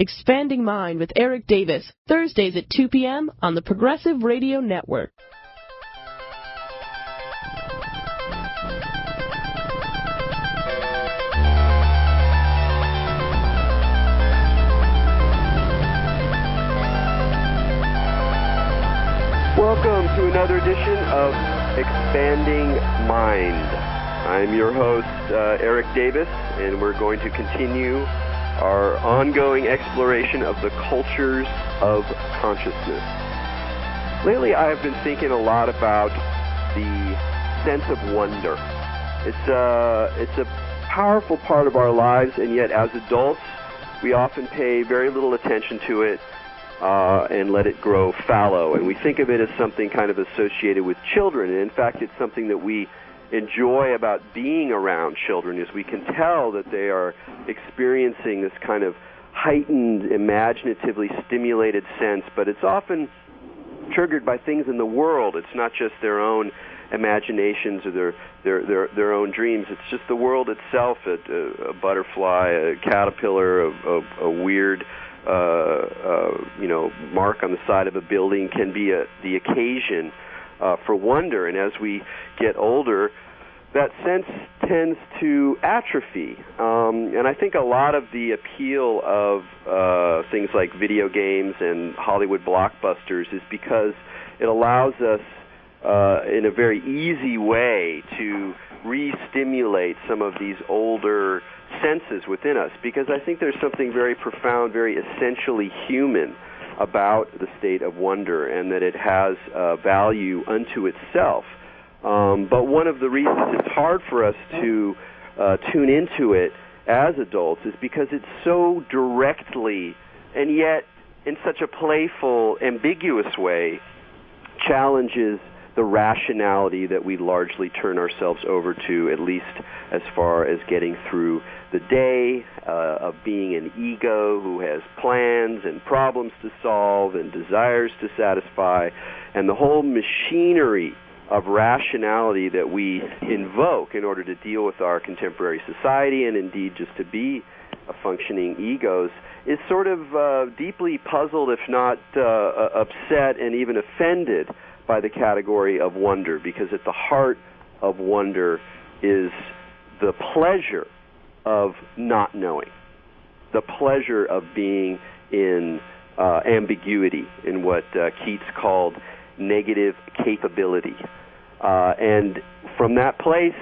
Expanding Mind with Erik Davis, Thursdays at 2 p.m. on the Progressive Radio Network. Welcome to another edition of Expanding Mind. I'm your host, Erik Davis, and we're going to continue our ongoing exploration of the cultures of consciousness. Lately, I have been thinking a lot about the sense of wonder. It's a powerful part of our lives, and yet as adults, we often pay very little attention to it and let it grow fallow. And we think of it as something kind of associated with children. And in fact, it's something that we enjoy about being around children, is we can tell that they are experiencing this kind of heightened, imaginatively stimulated sense, but it's often triggered by things in the world. It's not just their own imaginations or their own dreams. It's just the world itself, a butterfly, a caterpillar, a weird mark on the side of a building can be the occasion for wonder. And as we get older, that sense tends to atrophy. And I think a lot of the appeal of things like video games and Hollywood blockbusters is because it allows us in a very easy way to re-stimulate some of these older senses within us, because I think there's something very profound, very essentially human about the state of wonder, and that it has value unto itself. But one of the reasons it's hard for us to tune into it as adults is because it's so directly, and yet in such a playful, ambiguous way, challenges the rationality that we largely turn ourselves over to, at least as far as getting through the day, of being an ego who has plans and problems to solve and desires to satisfy, and the whole machinery of rationality that we invoke in order to deal with our contemporary society and indeed just to be functioning egos is sort of deeply puzzled, if not upset and even offended by the category of wonder, because at the heart of wonder is the pleasure of not knowing, the pleasure of being in ambiguity, in what Keats called negative capability. And from that place,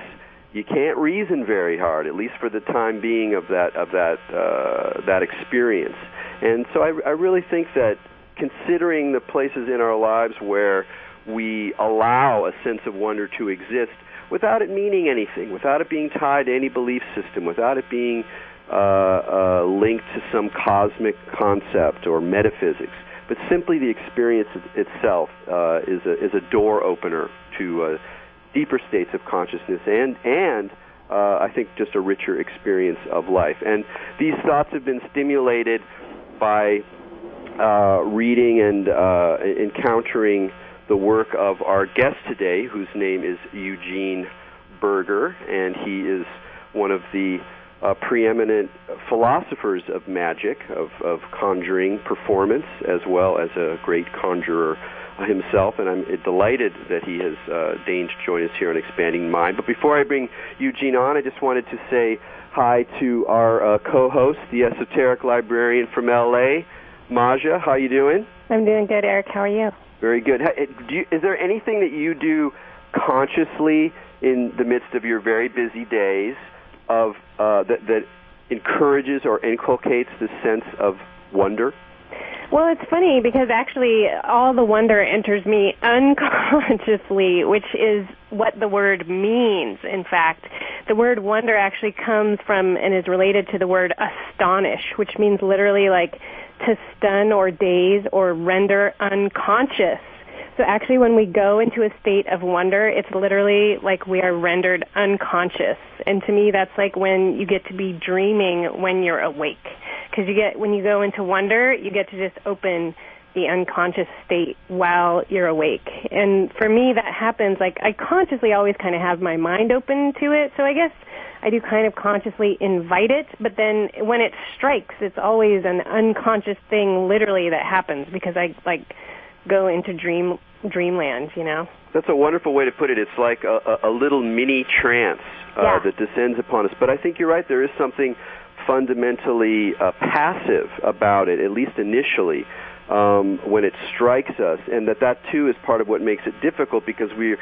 you can't reason very hard, at least for the time being of that experience. And so I really think that considering the places in our lives where we allow a sense of wonder to exist without it meaning anything, without it being tied to any belief system, without it being linked to some cosmic concept or metaphysics, but simply the experience itself is a door opener to deeper states of consciousness and I think just a richer experience of life. And these thoughts have been stimulated by reading and encountering the work of our guest today, whose name is Eugene Burger, and he is one of the preeminent philosophers of magic, of conjuring performance, as well as a great conjurer himself, and I'm delighted that he has deigned to join us here on Expanding Mind. But before I bring Eugene on, I just wanted to say hi to our co-host, the esoteric librarian from L.A., Maja. How are you doing? I'm doing good, Erik. How are you? Very good. Is there anything that you do consciously in the midst of your very busy days of that encourages or inculcates the sense of wonder? Well, it's funny because actually all the wonder enters me unconsciously, which is what the word means. In fact, the word wonder actually comes from and is related to the word astonish, which means literally like to stun or daze or render unconscious. So actually when we go into a state of wonder, it's literally like we are rendered unconscious. And to me, that's like when you get to be dreaming when you're awake. Because when you go into wonder, you get to just open the unconscious state while you're awake. And for me, that happens, like, I consciously always kind of have my mind open to it, so I guess I do kind of consciously invite it, but then when it strikes, it's always an unconscious thing, literally, that happens, because I, like, go into dreamland, you know? That's a wonderful way to put it. It's like a little mini trance that descends upon us. But I think you're right. There is something fundamentally passive about it, at least initially, when it strikes us, and that too is part of what makes it difficult, because we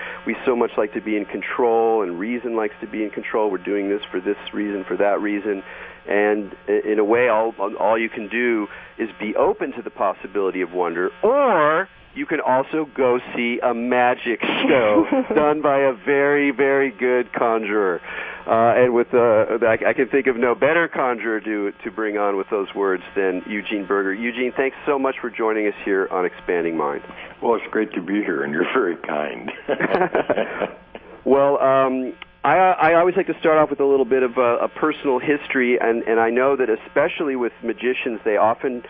so much like to be in control, and reason likes to be in control. We're doing this for this reason, for that reason, and in a way, all you can do is be open to the possibility of wonder, or you can also go see a magic show done by a very, very good conjurer. And with I can think of no better conjurer to bring on with those words than Eugene Burger. Eugene, thanks so much for joining us here on Expanding Mind. Well, it's great to be here, and you're very kind. Well, I always like to start off with a little bit of a personal history, and I know that especially with magicians, they often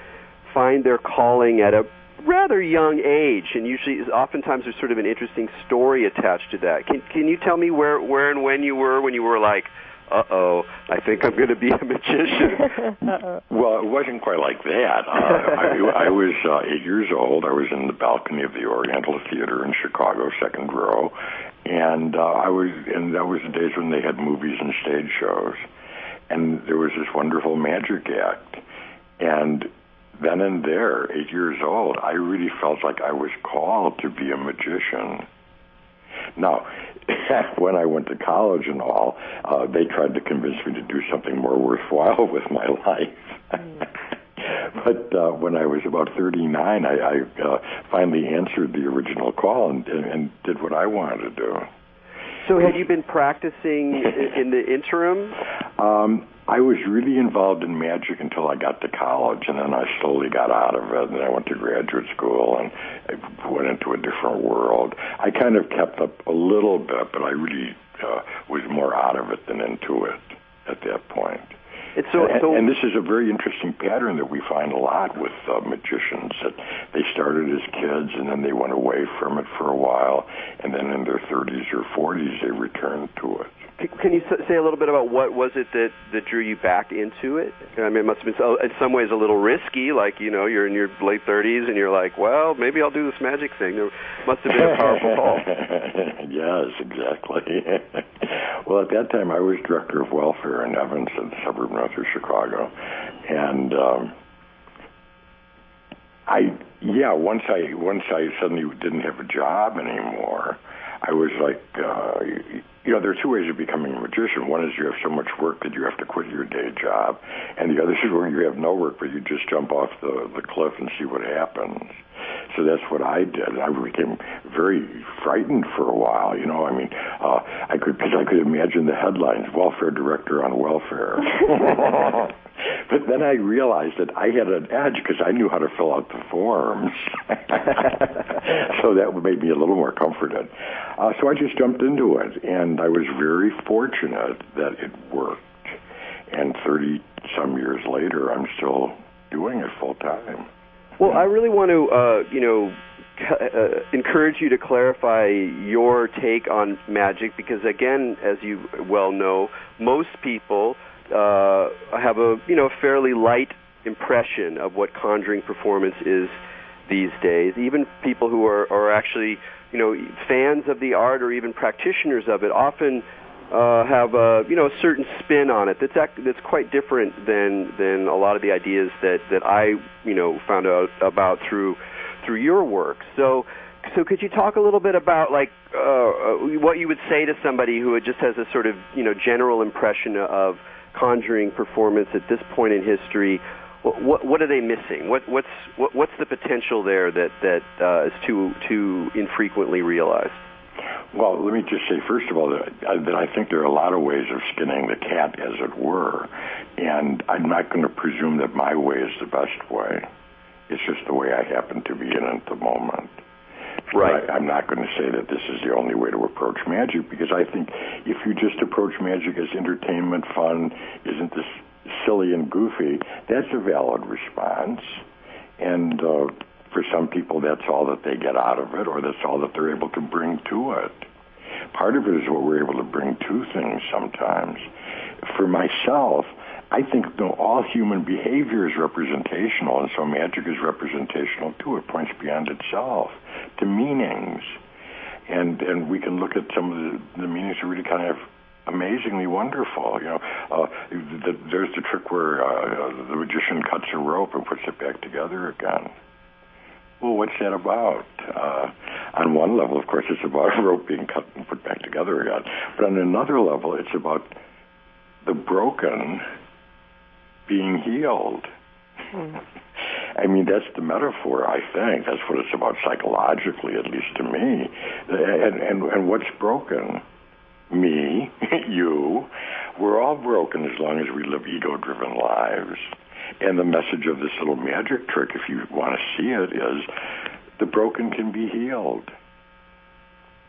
find their calling at a rather young age, and oftentimes there's sort of an interesting story attached to that. Can you tell me where and when you were like, I think I'm going to be a magician? Well, it wasn't quite like that. I was 8 years old. I was in the balcony of the Oriental Theater in Chicago, second row, and that was the days when they had movies and stage shows, and there was this wonderful magic act, and then and there, 8 years old, I really felt like I was called to be a magician. Now, when I went to college and all, they tried to convince me to do something more worthwhile with my life. But when I was about 39, I finally answered the original call and did what I wanted to do. So had you been practicing in the interim? I was really involved in magic until I got to college, and then I slowly got out of it, and then I went to graduate school, and I went into a different world. I kind of kept up a little bit, but I really was more out of it than into it at that point. And this is a very interesting pattern that we find a lot with magicians, that they started as kids, and then they went away from it for a while, and then in their 30s or 40s they returned to it. Can you say a little bit about what was it that drew you back into it? I mean, it must have been in some ways a little risky, like, you know, you're in your late 30s and you're like, well, maybe I'll do this magic thing. There must have been a powerful call. Yes, exactly. Well, at that time I was director of welfare in Evans, in the suburb north of Chicago. And once I suddenly didn't have a job anymore, I was like, there are two ways of becoming a magician. One is you have so much work that you have to quit your day job, and the other is where you have no work, but you just jump off the cliff and see what happens. So that's what I did. I became very frightened for a while. You know, I mean, I could imagine the headlines: "Welfare Director on Welfare." But then I realized that I had an edge because I knew how to fill out the forms. So that made me a little more comforted. So I just jumped into it, and I was very fortunate that it worked. And 30-some years later, I'm still doing it full time. Well, I really want to, encourage you to clarify your take on magic, because, again, as you well know, most people have a fairly light impression of what conjuring performance is these days. Even people who are actually fans of the art or even practitioners of it often have a certain spin on it that's quite different than a lot of the ideas that I found out about through your work. So could you talk a little bit about what you would say to somebody who just has a sort of general impression of conjuring performance at this point in history? What are they missing? What's the potential there that is too infrequently realized? Well, let me just say, first of all, that I think there are a lot of ways of skinning the cat, as it were, and I'm not going to presume that my way is the best way. It's just the way I happen to be in at the moment. Right. I'm not going to say that this is the only way to approach magic, because I think if you just approach magic as entertainment, fun, isn't this silly and goofy, that's a valid response. And for for some people, that's all that they get out of it, or that's all that they're able to bring to it. Part of it is what we're able to bring to things sometimes. For myself, I think all human behavior is representational, and so magic is representational too. It points beyond itself to meanings. And we can look at some of the meanings that are really kind of amazingly wonderful. There's the trick where the magician cuts a rope and puts it back together again. Well, what's that about? On one level, of course, it's about a rope being cut and put back together again. But on another level, it's about the broken being healed. I mean, that's the metaphor, I think. That's what it's about psychologically, at least to me. And what's broken? Me, you. We're all broken as long as we live ego-driven lives. And the message of this little magic trick, if you want to see it, is the broken can be healed.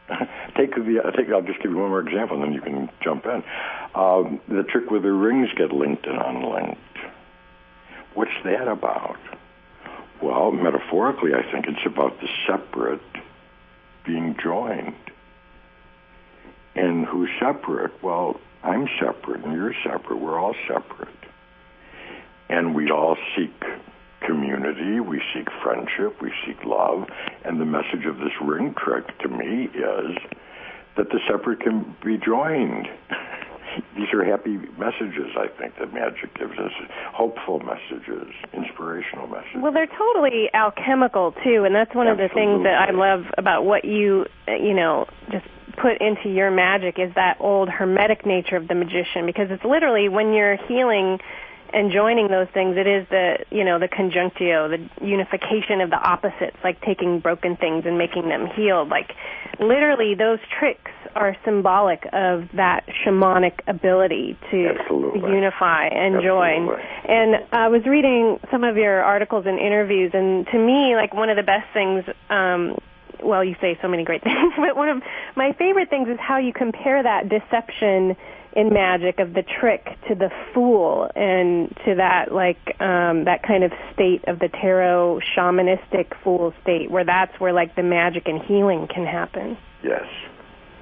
I'll just give you one more example, and then you can jump in. The trick where the rings get linked and unlinked. What's that about? Well, metaphorically, I think it's about the separate being joined. And who's separate? Well, I'm separate, and you're separate. We're all separate. And we all seek community, we seek friendship, we seek love, and the message of this ring trick to me is that the separate can be joined. These are happy messages, I think, that magic gives us. Hopeful messages, inspirational messages. Well, they're totally alchemical, too, and that's one of the things that I love about what you just put into your magic is that old hermetic nature of the magician, because it's literally when you're healing and joining those things, it is the conjunctio, the unification of the opposites, like taking broken things and making them healed. Like, literally, those tricks are symbolic of that shamanic ability to unify and join. And I was reading some of your articles and interviews, and to me, like, one of the best things, well, you say so many great things, but one of my favorite things is how you compare that deception in magic of the trick to the fool and to that that kind of state of the tarot shamanistic fool state where that's where like the magic and healing can happen. Yes,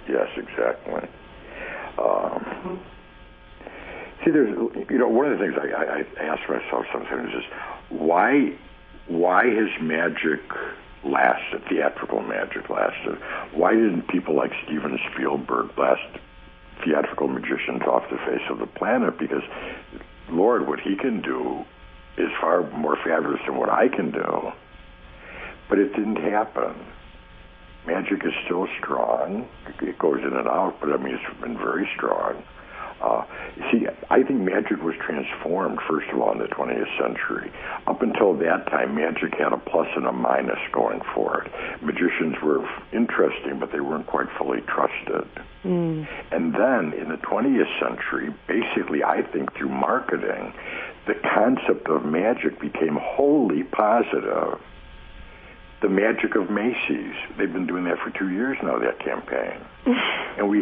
exactly. See, there's one of the things I ask myself sometimes is why has magic lasted, theatrical magic lasted? Why didn't people like Steven Spielberg blast theatrical magicians off the face of the planet? Because, Lord, what he can do is far more fabulous than what I can do. But it didn't happen. Magic is still strong. It goes in and out, but I mean, it's been very strong. See, I think magic was transformed, first of all, in the 20th century. Up until that time, magic had a plus and a minus going for it. Magicians were interesting, but they weren't quite fully trusted. And then, in the 20th century, basically, I think through marketing, the concept of magic became wholly positive. The magic of Macy's. They've been doing that for 2 years now, that campaign. And we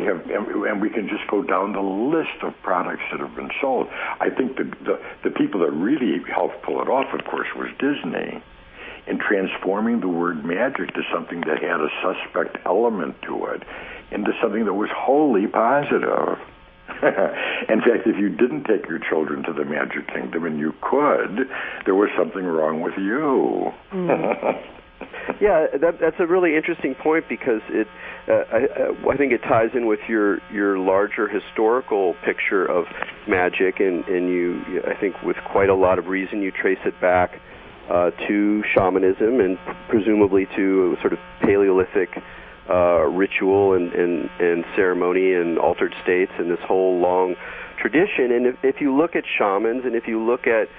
can just go down the list of products that have been sold. I think the people that really helped pull it off, of course, was Disney, in transforming the word magic to something that had a suspect element to it, into something that was wholly positive. In fact, if you didn't take your children to the Magic Kingdom, and you could, there was something wrong with you. Yeah, that's a really interesting point because I think it ties in with your larger historical picture of magic, and you, I think with quite a lot of reason, you trace it back to shamanism and presumably to sort of Paleolithic ritual and ceremony and altered states and this whole long tradition. And if you look at shamans and if you look at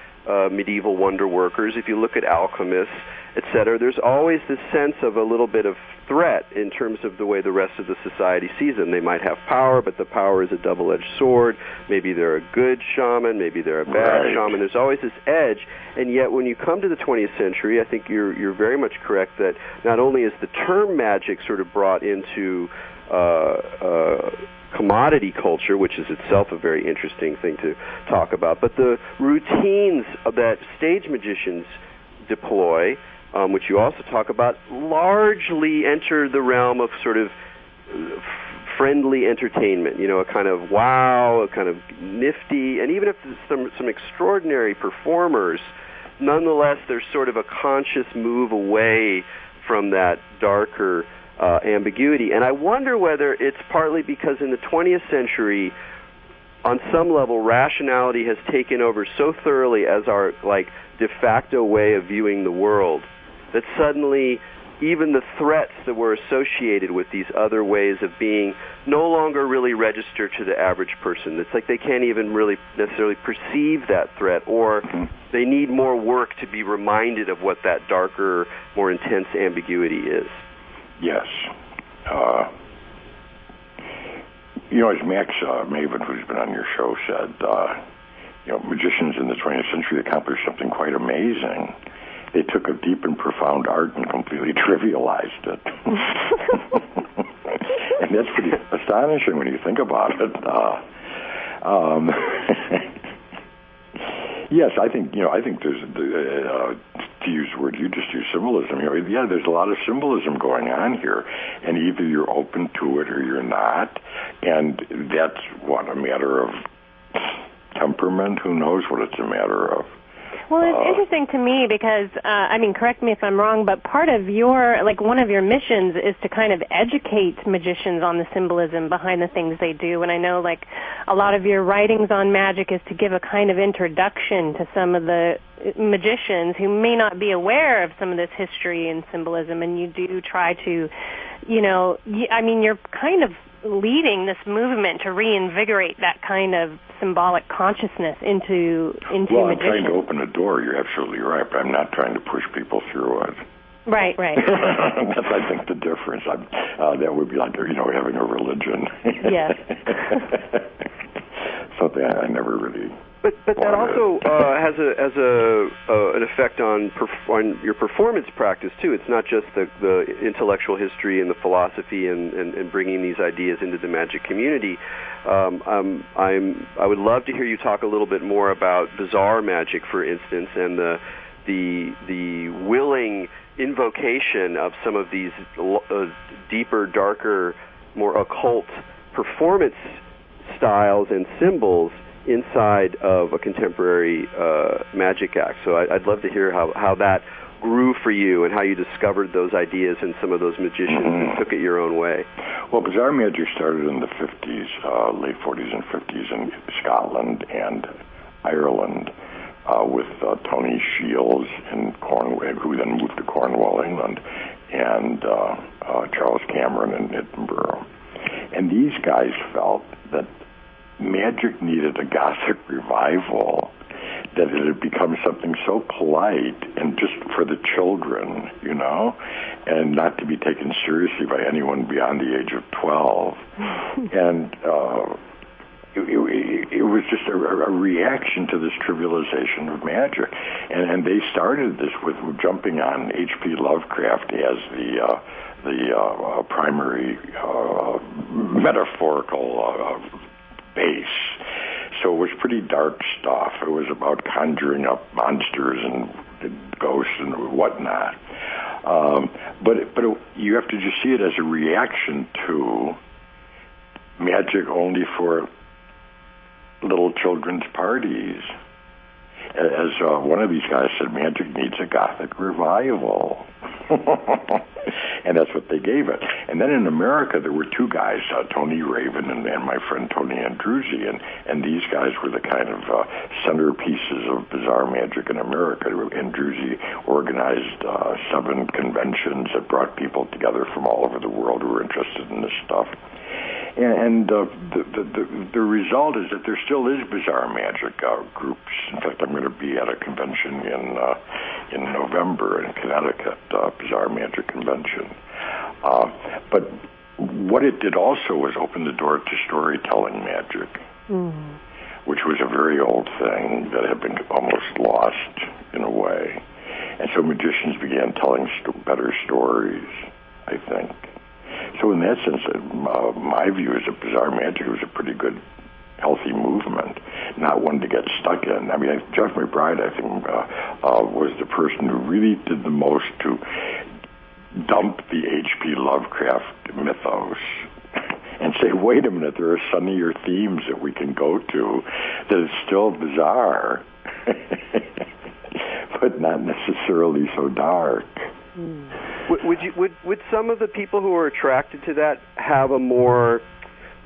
medieval wonder workers, if you look at alchemists, etc., there's always this sense of a little bit of threat in terms of the way the rest of the society sees them. They might have power, but the power is a double-edged sword. Maybe they're a good shaman, maybe they're a bad shaman. There's always this edge, and yet when you come to the 20th century, I think you're very much correct that not only is the term magic sort of brought into commodity culture, which is itself a very interesting thing to talk about, but the routines that stage magicians deploy, which you also talk about, largely enter the realm of sort of friendly entertainment, a kind of wow, a kind of nifty, and even if there's some extraordinary performers, nonetheless there's sort of a conscious move away from that darker ambiguity. And I wonder whether it's partly because in the 20th century, on some level, rationality has taken over so thoroughly as our de facto way of viewing the world that suddenly even the threats that were associated with these other ways of being no longer really register to the average person. It's like they can't even really necessarily perceive that threat, or they need more work to be reminded of what that darker, more intense ambiguity is. Yes. As Max Maven, who's been on your show, said, magicians in the 20th century accomplished something quite amazing. They took a deep and profound art and completely trivialized it. And that's pretty astonishing when you think about it. Yes, I think there's, to use the word you just used, symbolism. There's a lot of symbolism going on here, and either you're open to it or you're not, and that's a matter of temperament. Who knows what it's a matter of? Well, it's interesting to me because, correct me if I'm wrong, but part of one of your missions is to kind of educate magicians on the symbolism behind the things they do. And I know, a lot of your writings on magic is to give a kind of introduction to some of the magicians who may not be aware of some of this history and symbolism. And you do try to, you're kind of leading this movement to reinvigorate that kind of symbolic consciousness into Well, magicians. I'm trying to open a door. You're absolutely right, but I'm not trying to push people through it. Right. That's, I think, the difference. That would be like, having a religion. Yes. Something I never really. But that also has an effect on your performance practice too. It's not just the intellectual history and the philosophy and bringing these ideas into the magic community. I would love to hear you talk a little bit more about bizarre magic, for instance, and the willing invocation of some of these deeper, darker, more occult performance styles and symbols inside of a contemporary magic act. So I'd love to hear how that grew for you and how you discovered those ideas and some of those magicians and took it your own way. Well, bizarre magic started in the 50s, late 40s and 50s in Scotland and Ireland with Tony Shields in Cornwall, who then moved to Cornwall, England, and Charles Cameron in Edinburgh. And these guys felt that magic needed a Gothic revival, that it had become something so polite and just for the children, and not to be taken seriously by anyone beyond the age of 12. And it was just a reaction to this trivialization of magic. And they started this with jumping on H.P. Lovecraft as the primary metaphorical base. So it was pretty dark stuff. It was about conjuring up monsters and ghosts and whatnot. But you have to just see it as a reaction to magic only for little children's parties. As one of these guys said, magic needs a Gothic revival. And that's what they gave it. And then in America, there were two guys, Tony Raven and my friend Tony Andruzzi, and these guys were the kind of centerpieces of bizarre magic in America. Andruzzi organized 7 conventions that brought people together from all over the world who were interested in this stuff. And the result is that there still is bizarre magic groups. In fact, I'm going to be at a convention in November in Connecticut, Bizarre Magic Convention. But what it did also was open the door to storytelling magic, which was a very old thing that had been almost lost in a way. And so magicians began telling better stories, I think. So in that sense, my view is that bizarre magic was a pretty good, healthy movement. not one to get stuck in. I mean, Jeff McBride, I think, was the person who really did the most to dump the H.P. Lovecraft mythos and say, wait a minute, there are sunnier themes that we can go to that is still bizarre, but not necessarily so dark. Would some of the people who are attracted to that have a more,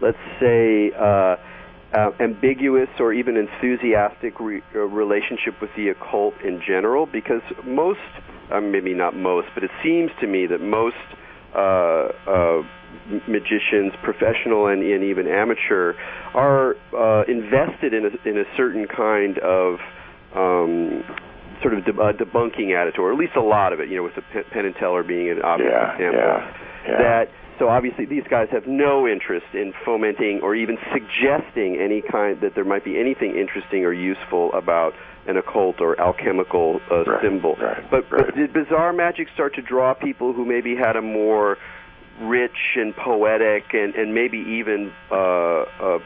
let's say, ambiguous or even enthusiastic relationship with the occult in general? Because most, maybe not most, but it seems to me that most magicians, professional and even amateur, are invested in a certain kind of sort of debunking attitude, or at least a lot of it, with the Penn and Teller being an obvious example. That, so obviously these guys have no interest in fomenting or even suggesting any kind that there might be anything interesting or useful about an occult or alchemical symbol. But did bizarre magic start to draw people who maybe had a more rich and poetic and maybe even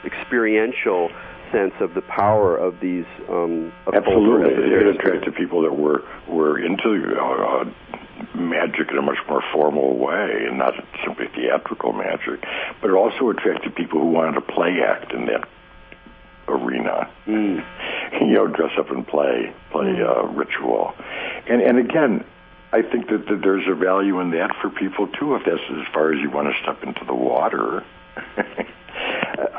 experiential sense of the power of these absolutely, it attracted people that were into magic in a much more formal way and not simply theatrical magic, but it also attracted people who wanted to play act in that arena. Dress up and play ritual, and again, I think that there's a value in that for people too, if that's as far as you want to step into the water.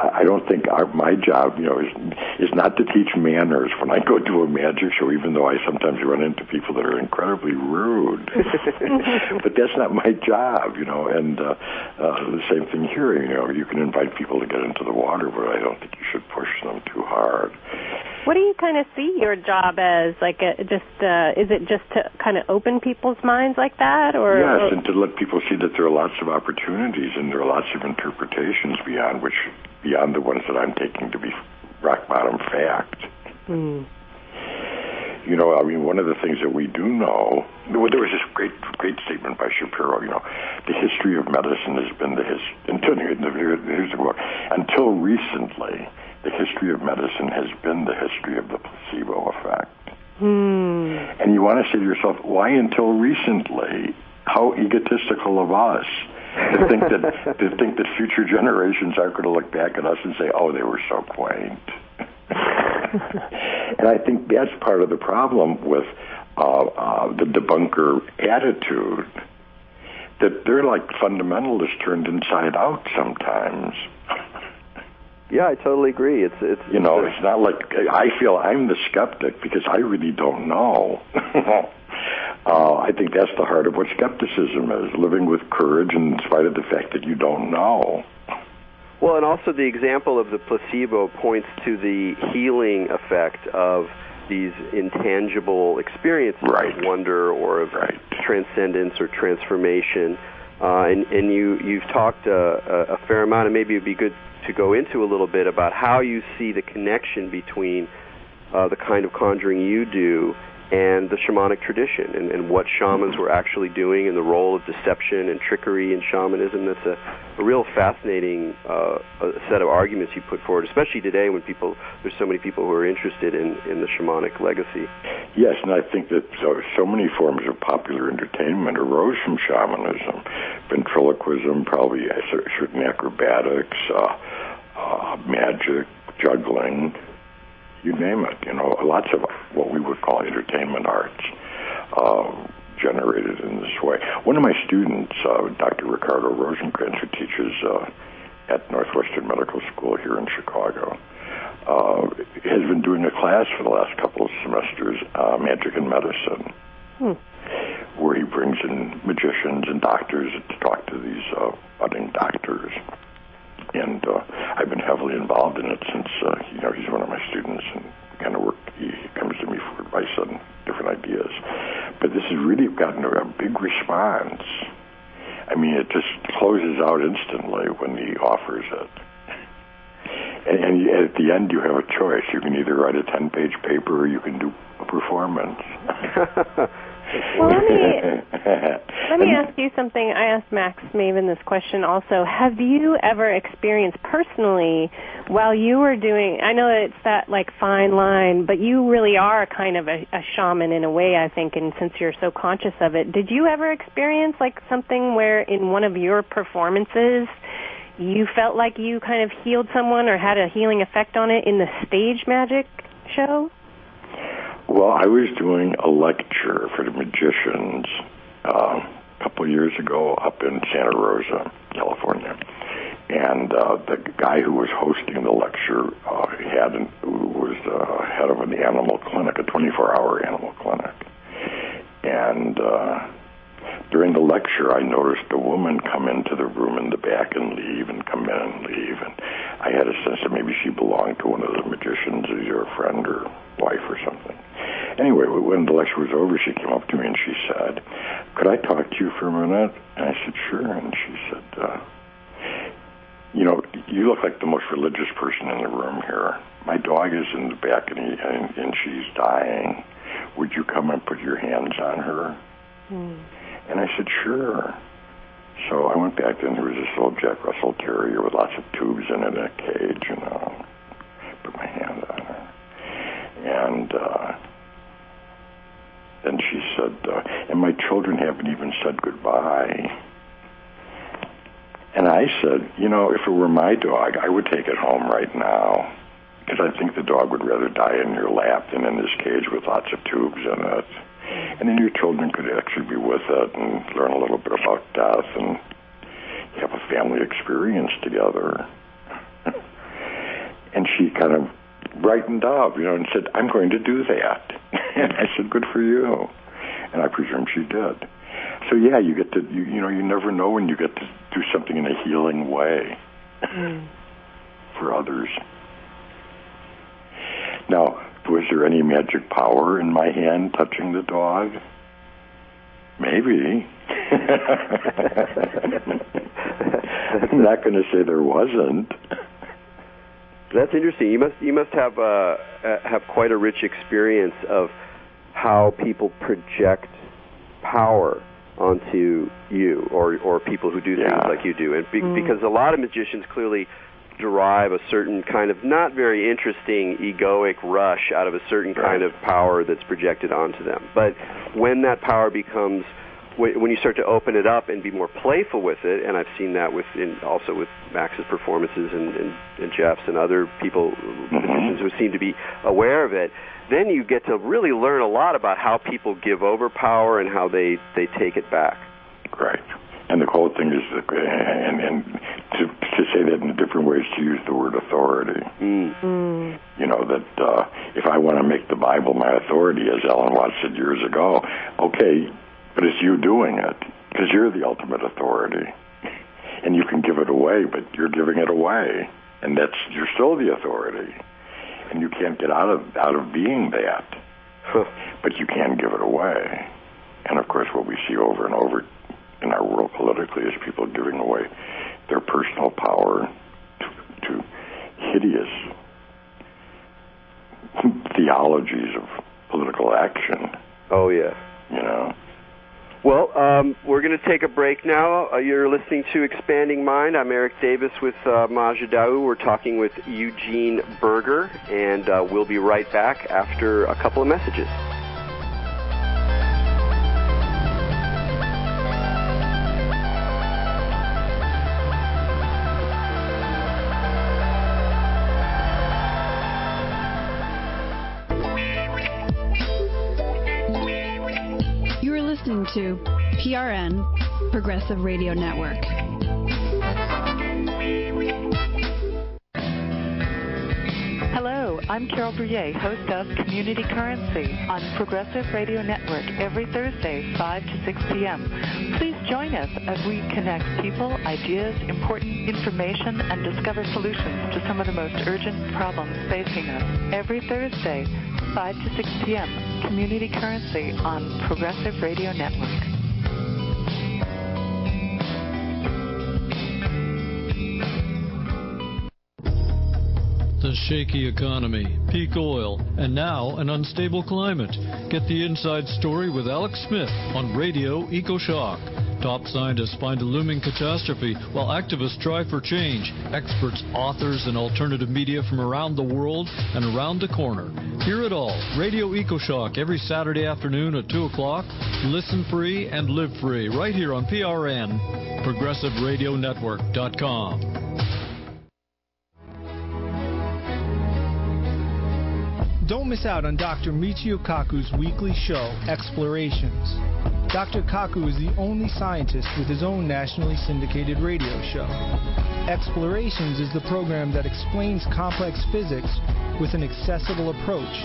I don't think my job, is not to teach manners when I go to a magic show, even though I sometimes run into people that are incredibly rude. But that's not my job, and the same thing here, you can invite people to get into the water, but I don't think you should push them too hard. What do you kind of see your job as? Like, is it just to kind of open people's minds like that, or? Yes, and to let people see that there are lots of opportunities and there are lots of interpretations beyond the ones that I'm taking to be rock bottom fact. One of the things that we do know, there was this great statement by Shapiro. The history of medicine has been until recently. The history of medicine has been the history of the placebo effect. And you want to say to yourself, why until recently? How egotistical of us to think that future generations are going to look back at us and say, oh, they were so quaint. And I think that's part of the problem with the debunker attitude, that they're like fundamentalists turned inside out sometimes. Yeah, I totally agree. It's not like I feel I'm the skeptic because I really don't know. I think that's the heart of what skepticism is, living with courage in spite of the fact that you don't know. Well, and also the example of the placebo points to the healing effect of these intangible experiences of wonder or of transcendence or transformation. And you've talked a fair amount, and maybe it would be good to go into a little bit about how you see the connection between the kind of conjuring you do and the shamanic tradition, and what shamans were actually doing, and the role of deception and trickery in shamanism. That's a real fascinating set of arguments you put forward, especially today when there's so many people who are interested in the shamanic legacy. Yes, and I think that so many forms of popular entertainment arose from shamanism. Ventriloquism, probably certain acrobatics, magic, juggling, you name it. Lots of what we would call entertainment arts generated in this way. One of my students, Dr. Ricardo Rosencrantz, who teaches at Northwestern Medical School here in Chicago, has been doing a class for the last couple of semesters, Magic and Medicine, where he brings in magicians and doctors to talk to these budding doctors. And I've been heavily involved in it since, he's one of my students and he comes to me for advice on different ideas. But this has really gotten a big response. I mean, it just closes out instantly when he offers it. And at the end, you have a choice. You can either write a 10-page paper or you can do a performance. Well, let me ask you something. I asked Max Maven this question also. Have you ever experienced personally while you were doing, I know that it's that like fine line, but you really are kind of a shaman in a way, I think, and since you're so conscious of it, did you ever experience like something where in one of your performances you felt like you kind of healed someone or had a healing effect on it in the stage magic show? Well, I was doing a lecture for the magicians a couple of years ago up in Santa Rosa, California. And the guy who was hosting the lecture was head of an animal clinic, a 24-hour animal clinic. And during the lecture, I noticed a woman come into the room in the back and leave, and come in and leave. And I had a sense that maybe she belonged to one of the magicians, either a friend or wife or something. Anyway, when the lecture was over, she came up to me and she said, "Could I talk to you for a minute?" And I said, "Sure." And she said, "You know, you look like the most religious person in the room here. My dog is in the back and she's dying. Would you come and put your hands on her?" And I said, "Sure." So I went back there, and there was this old Jack Russell Terrier with lots of tubes in it in a cage, and put my hand on her. And then she said, "And my children haven't even said goodbye." And I said, "You know, if it were my dog, I would take it home right now, because I think the dog would rather die in your lap than in this cage with lots of tubes in it. And then your children could actually be with it and learn a little bit about death and have a family experience together." And she kind of brightened up, you know, and said, "I'm going to do that." And I said, "Good for you." And I presume she did. So yeah, you get to, you know, you never know when you get to do something in a healing way for others. Now, was there any magic power in my hand touching the dog? Maybe. I'm not going to say there wasn't. That's interesting. You must have quite a rich experience of how people project power onto you, or people who do things like you do, and because a lot of magicians clearly derive a certain kind of not very interesting egoic rush out of a certain kind of power that's projected onto them. But when that power becomes, when you start to open it up and be more playful with it, and I've seen that also with Max's performances and Jeff's and other people, magicians who seem to be aware of it, then you get to really learn a lot about how people give over power and how they take it back. Right. And the whole thing is, and to say that in different ways, to use the word authority. You know, that if I want to make the Bible my authority, as Ellen Watts said years ago, okay, but it's you doing it, because you're the ultimate authority. And you can give it away, but you're giving it away. And you're still the authority. And you can't get out of being that. But you can give it away. And, of course, what we see over and over in our world politically is people giving away their personal power to hideous theologies of political action. Oh, yeah. You know? Well, we're going to take a break now. You're listening to Expanding Mind. I'm Erik Davis with Maja Daou. We're talking with Eugene Burger, and we'll be right back after a couple of messages. To PRN, Progressive Radio Network. Hello, I'm Carol Brouillet, host of Community Currency on Progressive Radio Network every Thursday, 5 to 6 p.m. Please join us as we connect people, ideas, important information, and discover solutions to some of the most urgent problems facing us. Every Thursday, 5 to 6 p.m., Community Currency on Progressive Radio Network. The shaky economy, peak oil, and now an unstable climate. Get the inside story with Alex Smith on Radio EcoShock. Top scientists find a looming catastrophe while activists try for change. Experts, authors, and alternative media from around the world and around the corner. Hear it all. Radio EcoShock every Saturday afternoon at 2 o'clock. Listen free and live free right here on PRN, ProgressiveRadioNetwork.com. Don't miss out on Dr. Michio Kaku's weekly show, Explorations. Dr. Kaku is the only scientist with his own nationally syndicated radio show. Explorations is the program that explains complex physics with an accessible approach.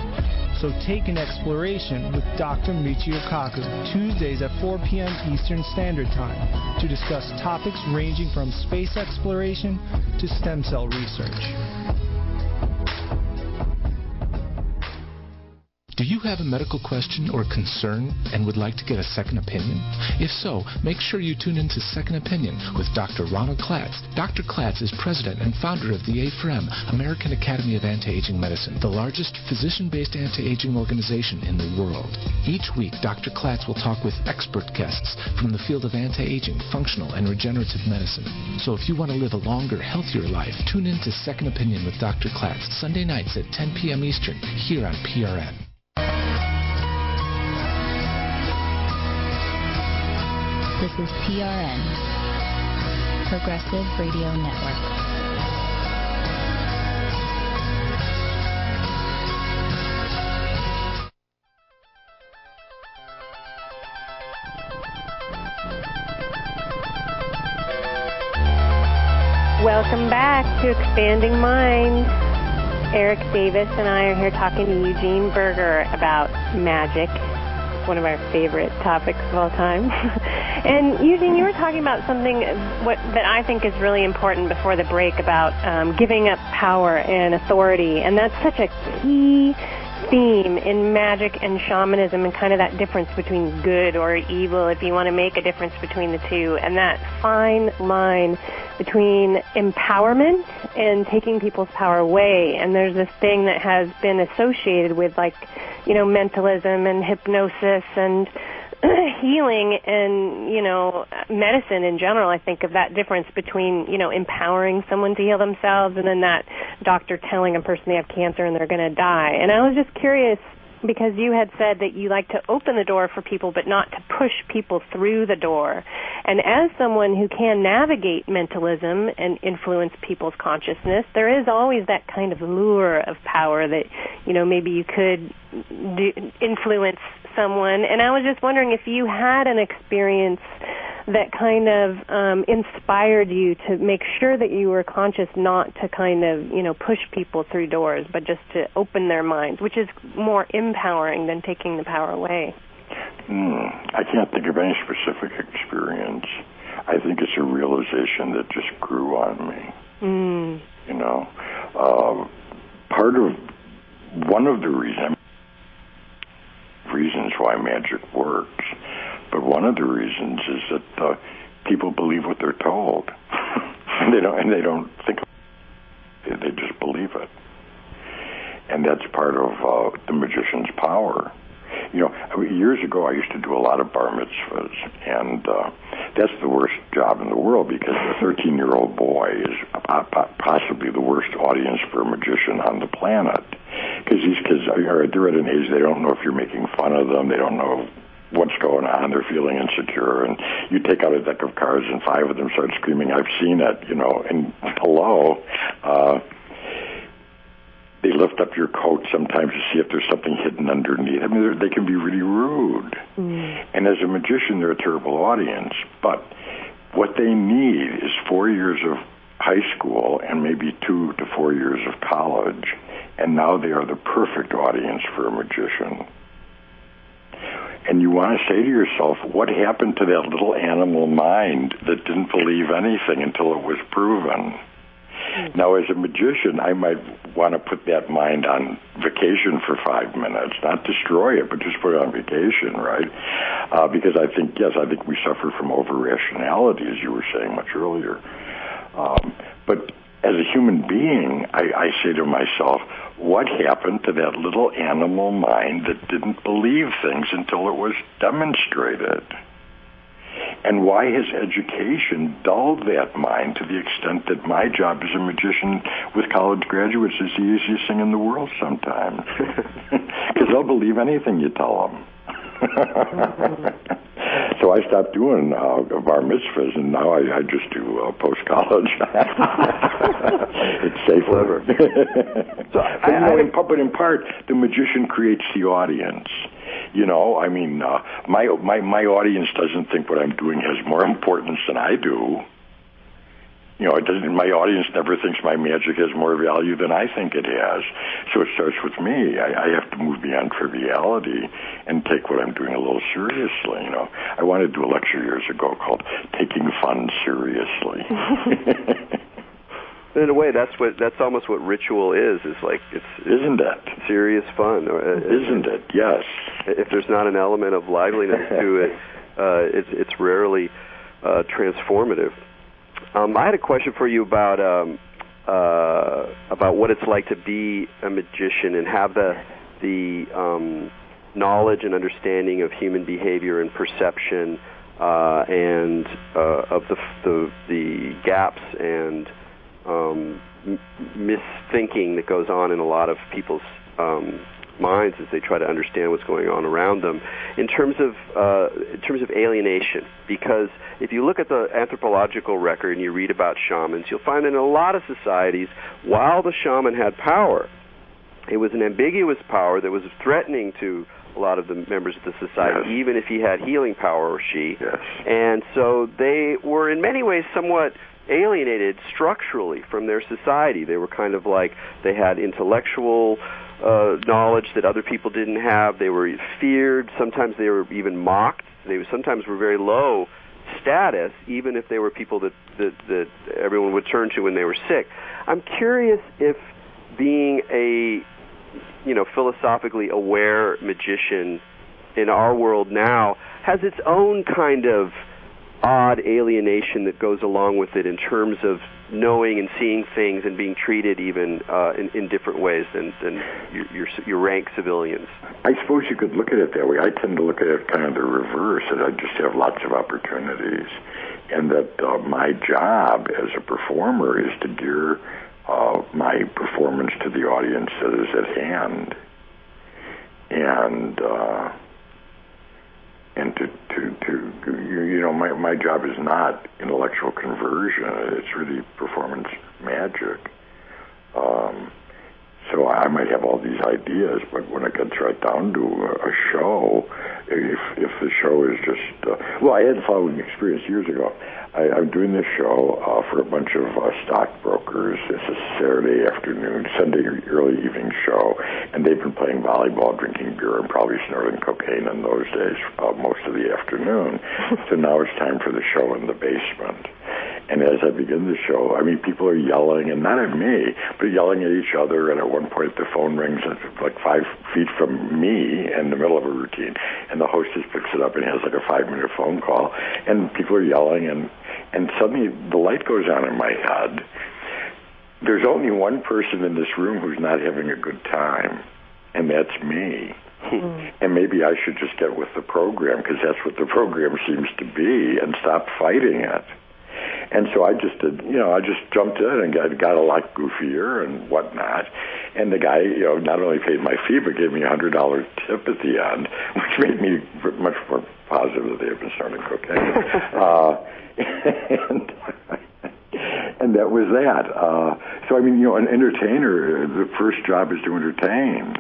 So take an exploration with Dr. Michio Kaku, Tuesdays at 4 p.m. Eastern Standard Time, to discuss topics ranging from space exploration to stem cell research. Do you have a medical question or concern and would like to get a second opinion? If so, make sure you tune in to Second Opinion with Dr. Ronald Klatz. Dr. Klatz is president and founder of the AFREM, American Academy of Anti-Aging Medicine, the largest physician-based anti-aging organization in the world. Each week, Dr. Klatz will talk with expert guests from the field of anti-aging, functional, and regenerative medicine. So if you want to live a longer, healthier life, tune in to Second Opinion with Dr. Klatz, Sunday nights at 10 p.m. Eastern, here on PRN. This is PRN, Progressive Radio Network. Welcome back to Expanding Minds. Erik Davis and I are here talking to Eugene Burger about magic, one of our favorite topics of all time. And Eugene, you were talking about something that I think is really important before the break about giving up power and authority, and that's such a key theme in magic and shamanism, and kind of that difference between good or evil, if you want to make a difference between the two, and that fine line between empowerment and taking people's power away. And there's this thing that has been associated with, like, you know, mentalism and hypnosis and healing and, you know, medicine in general. I think of that difference between, you know, empowering someone to heal themselves and then that doctor telling a person they have cancer and they're going to die. And I was just curious, because you had said that you like to open the door for people but not to push people through the door. And as someone who can navigate mentalism and influence people's consciousness, there is always that kind of lure of power that, you know, maybe you could influence someone. And I was just wondering if you had an experience that kind of inspired you to make sure that you were conscious not to kind of, you know, push people through doors, but just to open their minds, which is more empowering than taking the power away. I can't think of any specific experience. I think it's a realization that just grew on me. You know, one of the reasons why magic works, but one of the reasons is that people believe what they're told, and they don't think. They just believe it, and that's part of the magician's power. You know, years ago I used to do a lot of bar mitzvahs, and that's the worst job in the world, because a 13-year-old boy is possibly the worst audience for a magician on the planet, because these kids they're at an age they don't know if you're making fun of them, they don't know what's going on, they're feeling insecure, and you take out a deck of cards and 5 of them start screaming, "I've seen it," you know, and hello. They lift up your coat sometimes to see if there's something hidden underneath. I mean, they can be really rude. And as a magician, they're a terrible audience. But what they need is 4 years of high school and maybe 2 to 4 years of college. And now they are the perfect audience for a magician. And you want to say to yourself, what happened to that little animal mind that didn't believe anything until it was proven? Now, as a magician, I might want to put that mind on vacation for 5 minutes, not destroy it, but just put it on vacation, right? Because I think we suffer from over-rationality, as you were saying much earlier. But as a human being, I say to myself, what happened to that little animal mind that didn't believe things until it was demonstrated? And why has education dulled that mind to the extent that my job as a magician with college graduates is the easiest thing in the world sometimes? Because they'll believe anything you tell them. So I stopped doing bar mitzvahs, and now I just do post-college. It's safer. But in part, the magician creates the audience. You know, I mean, my audience doesn't think what I'm doing has more importance than I do. You know, my audience never thinks my magic has more value than I think it has. So it starts with me. I have to move beyond triviality and take what I'm doing a little seriously. You know, I wanted to do a lecture years ago called "Taking Fun Seriously." In a way, that's almost what ritual is. Like isn't it serious fun? Isn't it? Yes. If there's not an element of liveliness to it, it's rarely transformative. I had a question for you about what it's like to be a magician and have the knowledge and understanding of human behavior and perception, and of the gaps and misthinking that goes on in a lot of people's minds as they try to understand what's going on around them in terms of alienation. Because if you look at the anthropological record and you read about shamans, you'll find that in a lot of societies, while the shaman had power, it was an ambiguous power that was threatening to a lot of the members of the society, yes, even if he had healing power or she. Yes. And so they were in many ways somewhat alienated structurally from their society. They were kind of like they had intellectual knowledge that other people didn't have. They were feared. Sometimes they were even mocked. They sometimes were very low status, even if they were people that everyone would turn to when they were sick. I'm curious if being a philosophically aware magician in our world now has its own kind of odd alienation that goes along with it in terms of knowing and seeing things and being treated even in different ways than your rank civilians. I suppose you could look at it that way. I tend to look at it kind of the reverse, that I just have lots of opportunities, and that my job as a performer is to gear my performance to the audience that is at hand, and my job is not intellectual conversion. It's really performance magic. So I might have all these ideas, but when it gets right down to a show, if the show is just... I had the following experience years ago. I'm doing this show for a bunch of stockbrokers. It's a Saturday afternoon, Sunday early evening show, and they've been playing volleyball, drinking beer, and probably snorting cocaine in those days most of the afternoon. So now it's time for the show in the basement. And as I begin the show, people are yelling, and not at me, but yelling at each other, and at one point the phone rings like 5 feet from me in the middle of a routine, and the hostess picks it up and has like a 5-minute phone call, and people are yelling, and suddenly the light goes on in my head. There's only one person in this room who's not having a good time, and that's me. And maybe I should just get with the program, because that's what the program seems to be, and stop fighting it. And so I just did, I just jumped in and got a lot goofier and whatnot. And the guy, not only paid my fee, but gave me a $100 tip at the end, which made me much more positive that they had been starting cocaine. And that was that. So, an entertainer, the first job is to entertain.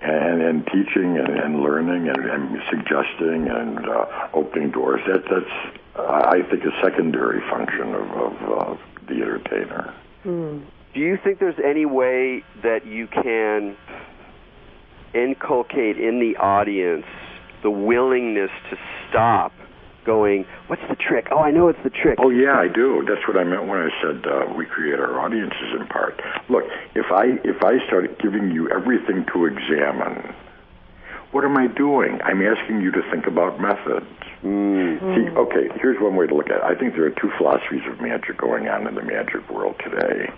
And teaching and learning and suggesting and opening doors. That's I think, a secondary function of the entertainer. Do you think there's any way that you can inculcate in the audience the willingness to stop going, what's the trick? Oh, I know it's the trick. Oh, yeah, I do. That's what I meant when I said we create our audiences in part. Look, if I started giving you everything to examine, what am I doing? I'm asking you to think about methods. See, okay, here's one way to look at it. I think there are two philosophies of magic going on in the magic world today.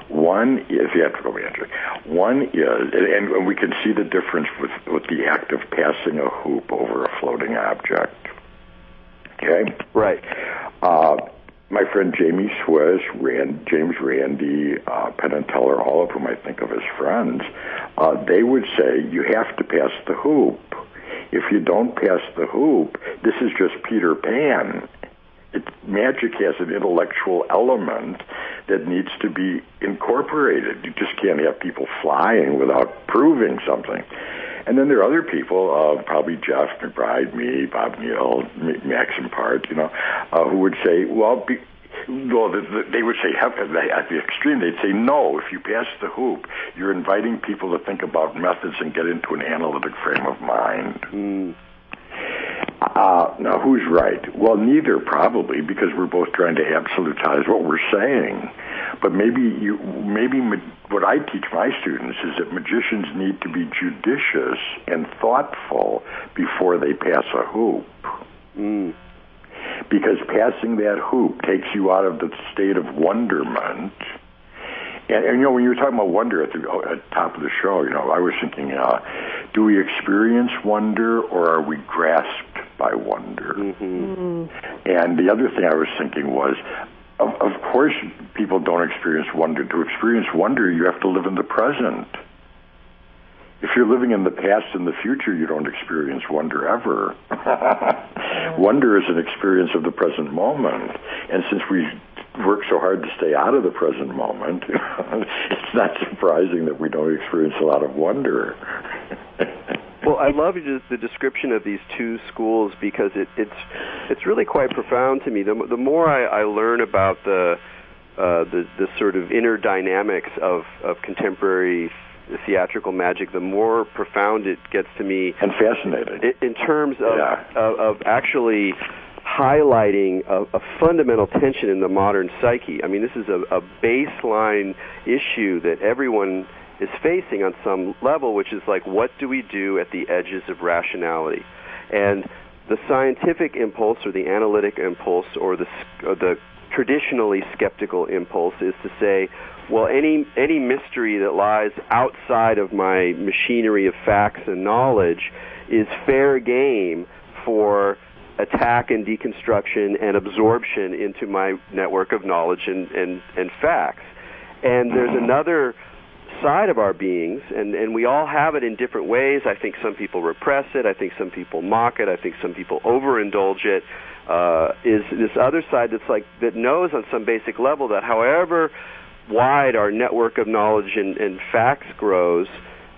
One is theatrical magic. One is, and we can see the difference with the act of passing a hoop over a floating object. Okay? Right. my friend Jamie Swiss, James Randi, Penn and Teller, all of whom I think of as friends, they would say you have to pass the hoop. If you don't pass the hoop, this is just Peter Pan. Magic has an intellectual element that needs to be incorporated. You just can't have people flying without proving something. And then there are other people, probably Jeff McBride, me, Bob Neal, Max in part, who would say, they would say, at the extreme, they'd say, no, if you pass the hoop, you're inviting people to think about methods and get into an analytic frame of mind. Now, who's right? Well, neither, probably, because we're both trying to absolutize what we're saying. But maybe what I teach my students is that magicians need to be judicious and thoughtful before they pass a hoop. Because passing that hoop takes you out of the state of wonderment. And when you were talking about wonder at the top of the show, I was thinking, do we experience wonder or are we grasped by wonder? And the other thing I was thinking was, of course people don't experience wonder. To experience wonder, you have to live in the present. If you're living in the past and the future, you don't experience wonder ever. Wonder is an experience of the present moment. And since we work so hard to stay out of the present moment, it's not surprising that we don't experience a lot of wonder. Well, I love the description of these two schools because it's really quite profound to me. The more I learn about the sort of inner dynamics of contemporary theatrical magic, the more profound it gets to me. And fascinating. In terms of actually highlighting a fundamental tension in the modern psyche. I mean, this is a baseline issue that everyone is facing on some level, which is like, what do we do at the edges of rationality? And the scientific impulse or the analytic impulse or the traditionally skeptical impulse is to say, well, any mystery that lies outside of my machinery of facts and knowledge is fair game for attack and deconstruction and absorption into my network of knowledge and facts. And there's another side of our beings, and we all have it in different ways. I think some people repress it. I think some people mock it. I think some people overindulge it. Is this other side that knows on some basic level that however wide our network of knowledge and facts grows,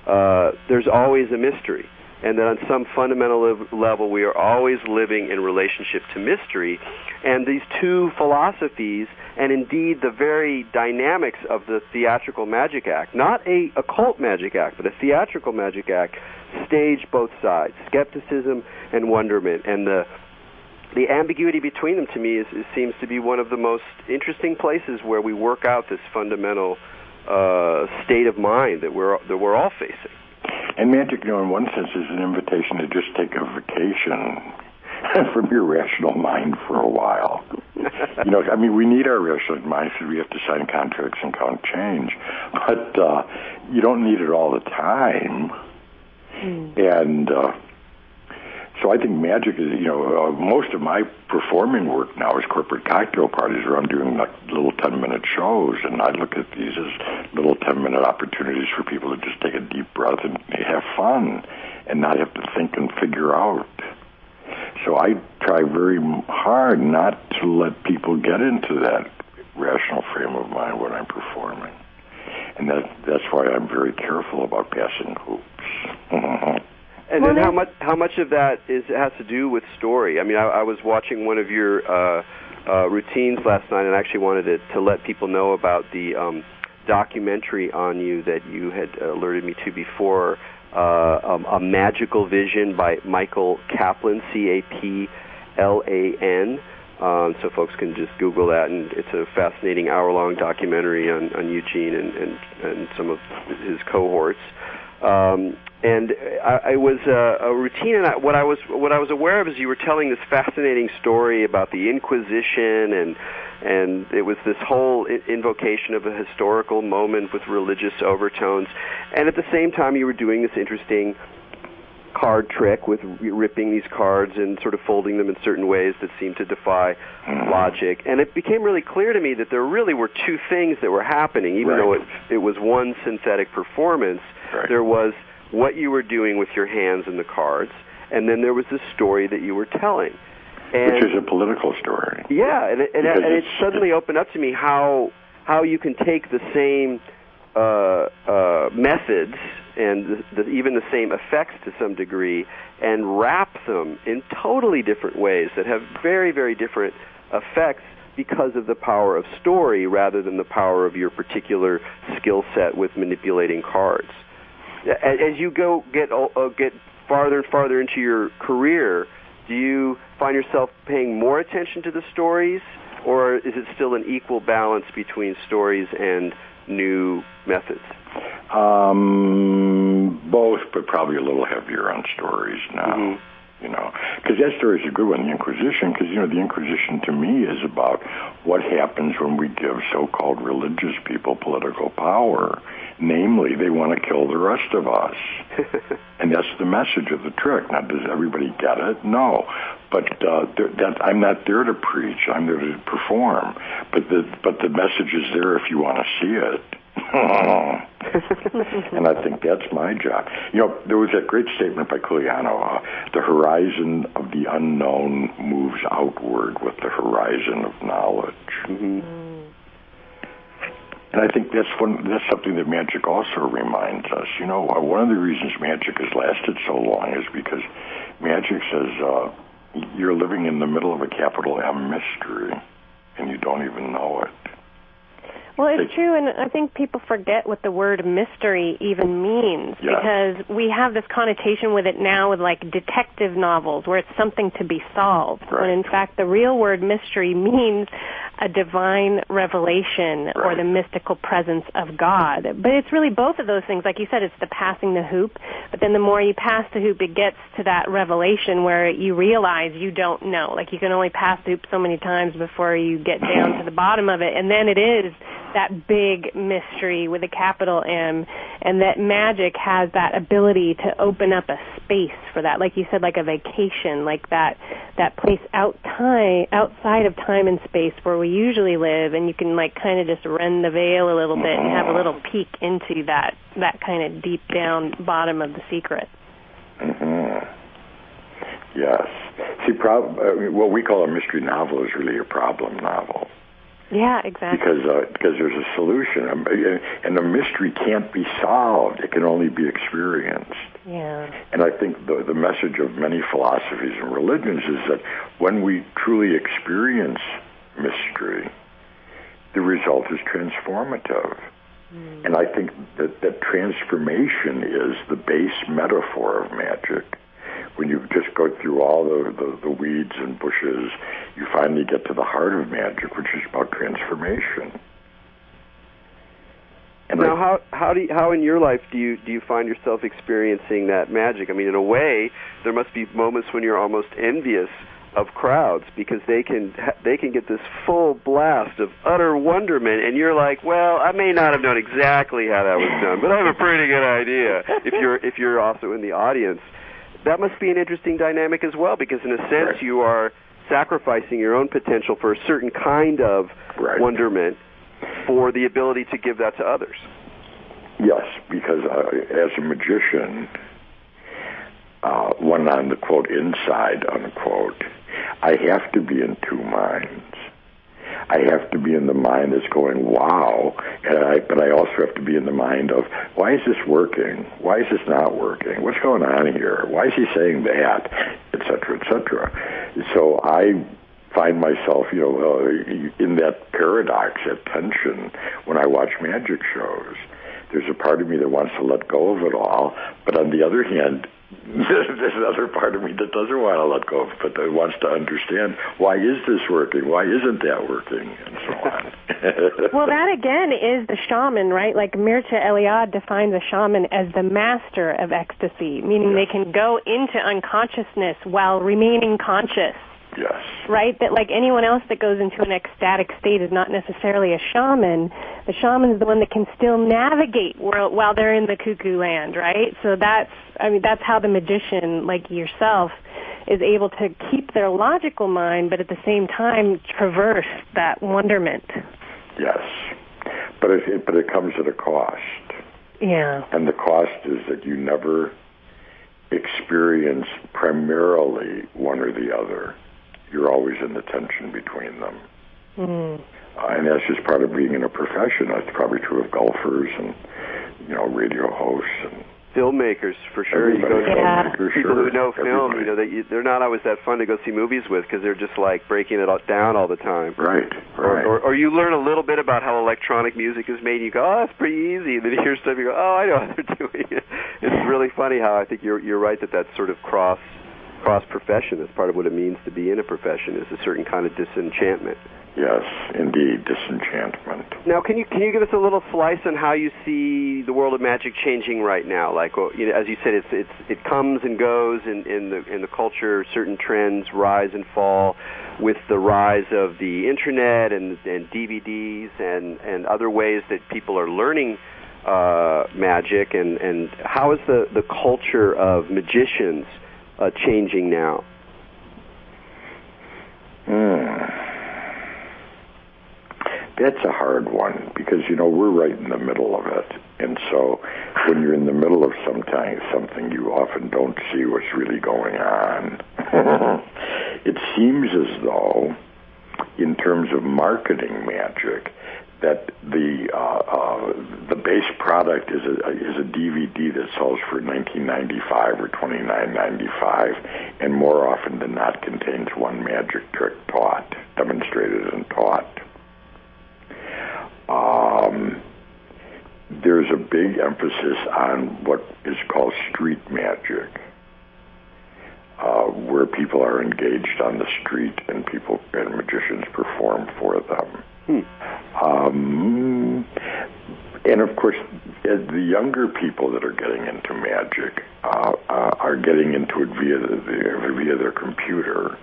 there's always a mystery. And that on some fundamental level, we are always living in relationship to mystery. And these two philosophies, and indeed the very dynamics of the theatrical magic act, not a occult magic act, but a theatrical magic act, stage both sides, skepticism and wonderment. And the ambiguity between them, to me, seems to be one of the most interesting places where we work out this fundamental state of mind that we're all facing. And magic, in one sense, is an invitation to just take a vacation from your rational mind for a while. We need our rational mind because we have to sign contracts and count change. But you don't need it all the time. And so I think magic is, most of my performing work now is corporate cocktail parties where I'm doing like little 10-minute shows, and I look at these as little 10-minute opportunities for people to just take a deep breath and have fun and not have to think and figure out. So I try very hard not to let people get into that rational frame of mind when I'm performing. And that's why I'm very careful about passing hoops. And then how much of that has to do with story? I mean, I was watching one of your routines last night, and I actually wanted to let people know about the documentary on you that you had alerted me to before, A Magical Vision by Michael Kaplan, Kaplan. So folks can just Google that, and it's a fascinating hour-long documentary on Eugene and some of his cohorts. And I was a routine, and what I was aware of is you were telling this fascinating story about the Inquisition, and it was this whole invocation of a historical moment with religious overtones, and at the same time you were doing this interesting card trick with ripping these cards and sort of folding them in certain ways that seemed to defy logic. And it became really clear to me that there really were two things that were happening, even though it was one synthetic performance. There was what you were doing with your hands and the cards, and then there was the story that you were telling. And, which is a political story. Yeah, and it suddenly opened up to me how you can take the same methods and even the same effects to some degree and wrap them in totally different ways that have very, very different effects because of the power of story rather than the power of your particular skill set with manipulating cards. As you get farther and farther into your career, do you find yourself paying more attention to the stories, or is it still an equal balance between stories and new methods? Both, but probably a little heavier on stories now. You know, because that story is a good one, the Inquisition, because, the Inquisition to me is about what happens when we give so-called religious people political power. Namely, they want to kill the rest of us. And that's the message of the trick. Now, does everybody get it? No. But I'm not there to preach. I'm there to perform. But the message is there if you want to see it. And I think that's my job. There was that great statement by Culiano, the horizon of the unknown moves outward with the horizon of knowledge. And I think that's something that magic also reminds us. One of the reasons magic has lasted so long is because magic says you're living in the middle of a capital M mystery, and you don't even know it. Well, it's true, and I think people forget what the word mystery even means, because we have this connotation with it now with, like, detective novels, where it's something to be solved, when in fact the real word mystery means a divine revelation or the mystical presence of God. But it's really both of those things. Like you said, it's the passing the hoop, but then the more you pass the hoop, it gets to that revelation where you realize you don't know. Like, you can only pass the hoop so many times before you get down to the bottom of it, and then it is that big mystery with a capital M, and that magic has that ability to open up a space for that. Like you said, like a vacation, like that place outside of time and space where we usually live, and you can, like, kind of just rend the veil a little bit and have a little peek into that kind of deep down bottom of the secret. Yes. See, what we call a mystery novel is really a problem novel. Yeah, exactly. Because there's a solution, and the mystery can't be solved; it can only be experienced. Yeah. And I think the message of many philosophies and religions is that when we truly experience mystery, the result is transformative. And I think that transformation is the base metaphor of magic. When you just go through all the weeds and bushes, you finally get to the heart of magic, which is about transformation. And now, how in your life do you find yourself experiencing that magic? I mean, in a way, there must be moments when you're almost envious of crowds because they can get this full blast of utter wonderment, and you're like, well, I may not have known exactly how that was done, but I have a pretty good idea. If you're also in the audience. That must be an interesting dynamic as well, because in a sense you are sacrificing your own potential for a certain kind of wonderment for the ability to give that to others. Yes, because as a magician, one on the, quote, inside, unquote, I have to be in two minds. I have to be in the mind that's going, wow, but I also have to be in the mind of, why is this working? Why is this not working? What's going on here? Why is he saying that? Et cetera, et cetera. So I find myself, in that paradox, that tension, when I watch magic shows. There's a part of me that wants to let go of it all, but on the other hand, there's another part of me that doesn't want to let go of it, but that wants to understand, why is this working? Why isn't that working? And so on. Well, that again is the shaman, right? Like Mircea Eliade defines a shaman as the master of ecstasy, meaning they can go into unconsciousness while remaining conscious. Yes. Right? That like anyone else that goes into an ecstatic state is not necessarily a shaman. The shaman is the one that can still navigate while they're in the cuckoo land, right? So that's how the magician, like yourself, is able to keep their logical mind, but at the same time traverse that wonderment. Yes. But it comes at a cost. Yeah. And the cost is that you never experience primarily one or the other. You're always in the tension between them. Mm. And that's just part of being in a profession. That's probably true of golfers and, radio hosts and filmmakers, for sure. You go to people who know film, they're not always that fun to go see movies with because they're just like breaking it down all the time. Right. Or you learn a little bit about how electronic music is made, and you go, oh, that's pretty easy. And then you hear stuff, you go, oh, I know how they're doing it. It's really funny how I think you're right that's sort of cross profession. That's part of what it means to be in a profession, is a certain kind of disenchantment. Yes, indeed, disenchantment. Now, can you give us a little slice on how you see the world of magic changing right now? Like, as you said, it comes and goes in the culture. Certain trends rise and fall with the rise of the internet and DVDs and other ways that people are learning magic. And how is the culture of magicians changing now? That's a hard one because, we're right in the middle of it. And so when you're in the middle of something, you often don't see what's really going on. It seems as though, in terms of marketing magic, that the base product is a DVD that sells for $19.95 or $29.95, and more often than not contains one magic trick demonstrated and taught. There's a big emphasis on what is called street magic, where people are engaged on the street and magicians perform for them. And of course, the younger people that are getting into magic are getting into it via their computer.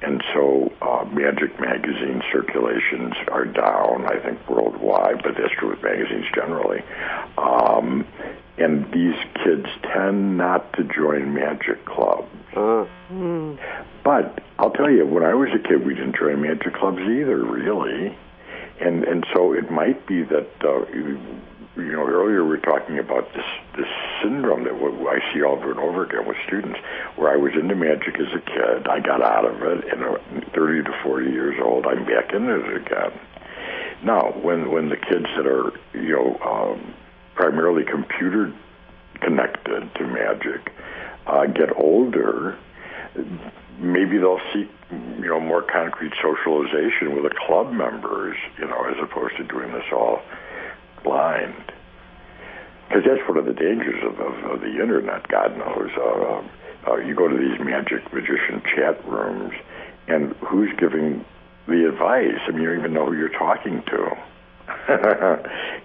And so magic magazine circulations are down, I think, worldwide, but that's true with magazines generally. And these kids tend not to join magic clubs. But I'll tell you, when I was a kid, we didn't join magic clubs either, really. And so it might be that, earlier we were talking about this syndrome that I see over and over again with students, where I was into magic as a kid, I got out of it, and 30 to 40 years old, I'm back into it again. Now, when the kids that are, primarily computer connected to magic get older, maybe they'll seek, more concrete socialization with the club members, as opposed to doing this all blind. Because that's one of the dangers of the internet, God knows. You go to these magician chat rooms, and who's giving the advice? I mean, you don't even know who you're talking to.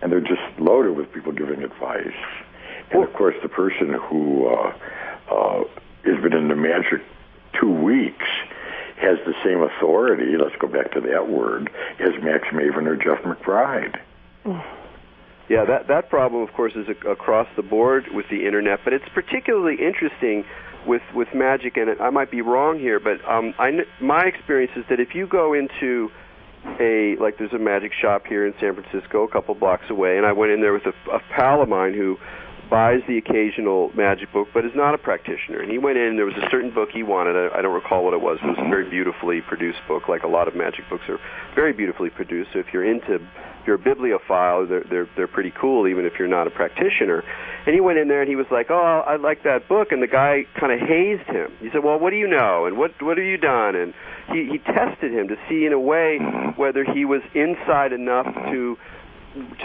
And they're just loaded with people giving advice. And, of course, the person who has been into magic 2 weeks has the same authority, let's go back to that word, as Max Maven or Jeff McBride. Yeah, that problem, of course, is across the board with the internet, but it's particularly interesting with magic, and I might be wrong here, but my experience is that if you go into there's a magic shop here in San Francisco, a couple blocks away, and I went in there with a pal of mine who buys the occasional magic book, but is not a practitioner. And he went in, there was a certain book he wanted. I don't recall what it was. It was a very beautifully produced book, like a lot of magic books are very beautifully produced. So if you're a bibliophile, they're pretty cool, even if you're not a practitioner. And he went in there and he was like, oh, I like that book. And the guy kind of hazed him. He said, well, what do you know? And what have you done? And he tested him to see, in a way, whether he was inside enough to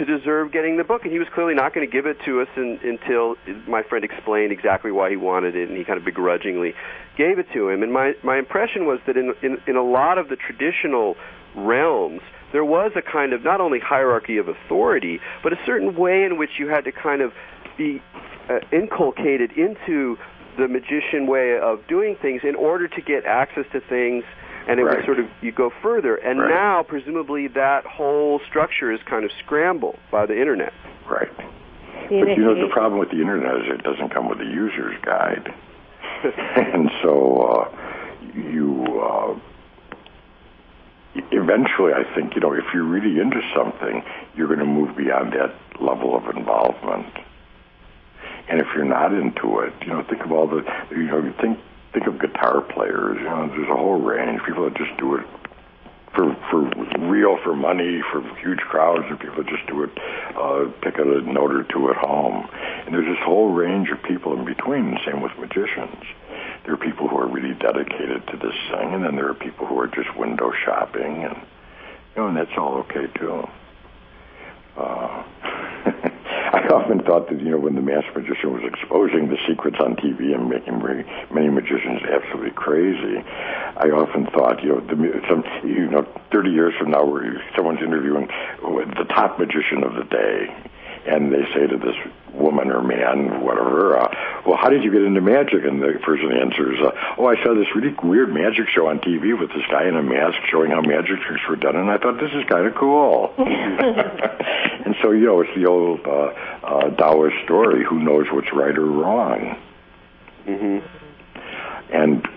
deserve getting the book, and he was clearly not going to give it to us until my friend explained exactly why he wanted it, and he kind of begrudgingly gave it to him. And my impression was that in a lot of the traditional realms, there was a kind of not only hierarchy of authority, but a certain way in which you had to kind of be inculcated into the magician way of doing things in order to get access to things, and it was sort of, you go further. And now, presumably, that whole structure is kind of scrambled by the Internet. Right. But you know, the problem with the Internet is it doesn't come with a user's guide. And so eventually, I think, you know, if you're really into something, you're going to move beyond that level of involvement. And if you're not into it, you know, think of all the, you know, think of guitar players. You know, there's a whole range. People that just do it for real, for money, for huge crowds, and people that just do it, pick a note or two at home. And there's this whole range of people in between, and same with magicians. There are people who are really dedicated to this thing, and then there are people who are just window shopping, and you know, and that's all okay too. I often thought that, you know, when the masked magician was exposing the secrets on TV and making many magicians absolutely crazy, I often thought, you know, 30 years from now, where someone's interviewing the top magician of the day, and they say to this woman or man, whatever, well, how did you get into magic? And the person answers, I saw this really weird magic show on TV with this guy in a mask showing how magic tricks were done, and I thought, this is kind of cool. And so, you know, it's the old Taoist story, who knows what's right or wrong. Mm-hmm. And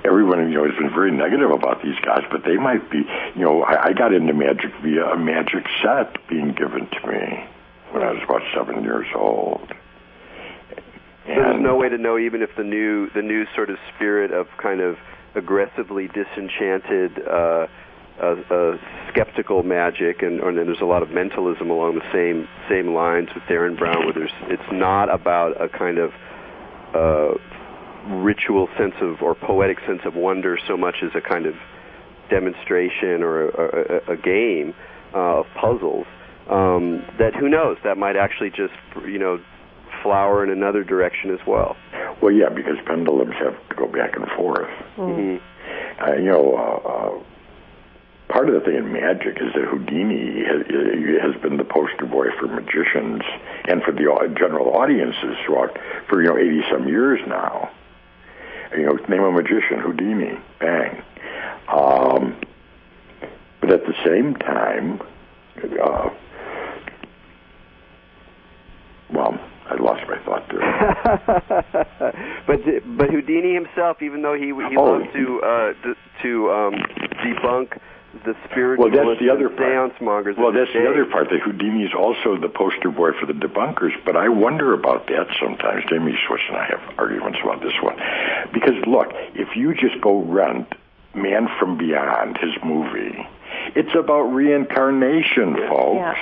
everyone, you know, has been very negative about these guys, but they might be, you know, I got into magic via a magic set being given to me when I was about 7 years old. So there's no way to know, even if the new sort of spirit of kind of aggressively disenchanted, skeptical magic, and there's a lot of mentalism along the same lines with Darren Brown, where it's not about a kind of ritual sense of, or poetic sense of wonder so much as a kind of demonstration or a game of puzzles, that who knows, that might actually just, you know, flower in another direction as well. Well, yeah, because pendulums have to go back and forth. Mm-hmm. You know, part of the thing in magic is that Houdini has been the poster boy for magicians and for the general audiences for 80-some years now. You know, name a magician, Houdini, bang. But at the same time, well, I lost my thought there. But Houdini himself, even though he loves to debunk the spiritualists, well, that's the other part. Seance mongers. Well, that's the other part. That Houdini is also the poster boy for the debunkers. But I wonder about that sometimes. Jamie Swiss and I have arguments about this one, because look, if you just go rent Man from Beyond, his movie, it's about reincarnation, folks. Yeah.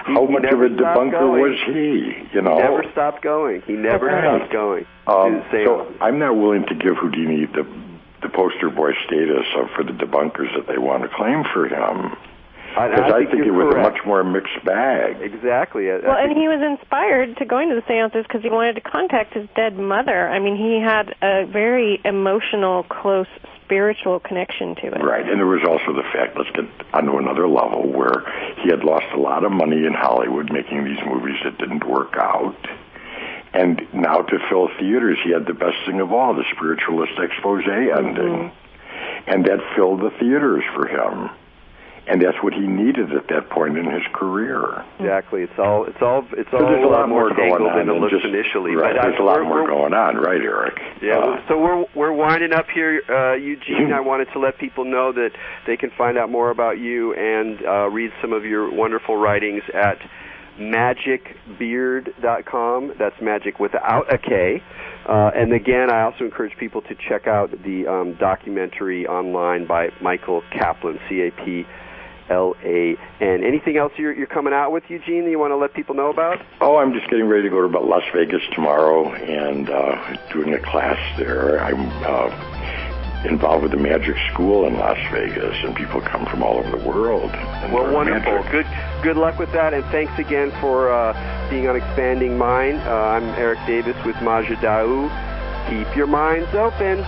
How much of a debunker was he? You know, he never stopped going. He never stopped going. So I'm not willing to give Houdini the poster boy status for the debunkers that they want to claim for him. Because I think it was a much more mixed bag. Exactly. Well, and he was inspired to going to the seances because he wanted to contact his dead mother. I mean, he had a very emotional, close spiritual connection to it. Right, and there was also the fact, let's get onto another level, where he had lost a lot of money in Hollywood making these movies that didn't work out. And now to fill theaters, he had the best thing of all, the spiritualist expose ending. And that filled the theaters for him. And that's what he needed at that point in his career. Exactly. It's all so there's a lot more going on than it looks initially. Right. There's a lot more going on, right, Erik? Yeah. So we're winding up here, Eugene. I wanted to let people know that they can find out more about you and read some of your wonderful writings at magicbeard.com. That's magic without a K. And again, I also encourage people to check out the documentary online by Michael Kaplan, Kaplan. Anything else you're coming out with, Eugene, that you want to let people know about? Oh, I'm just getting ready to go to Las Vegas tomorrow and doing a class there. I'm involved with the Magic School in Las Vegas, and people come from all over the world. Well, wonderful. Magic. Good luck with that, and thanks again for being on Expanding Mind. I'm Erik Davis with Maja Dau. Keep your minds open.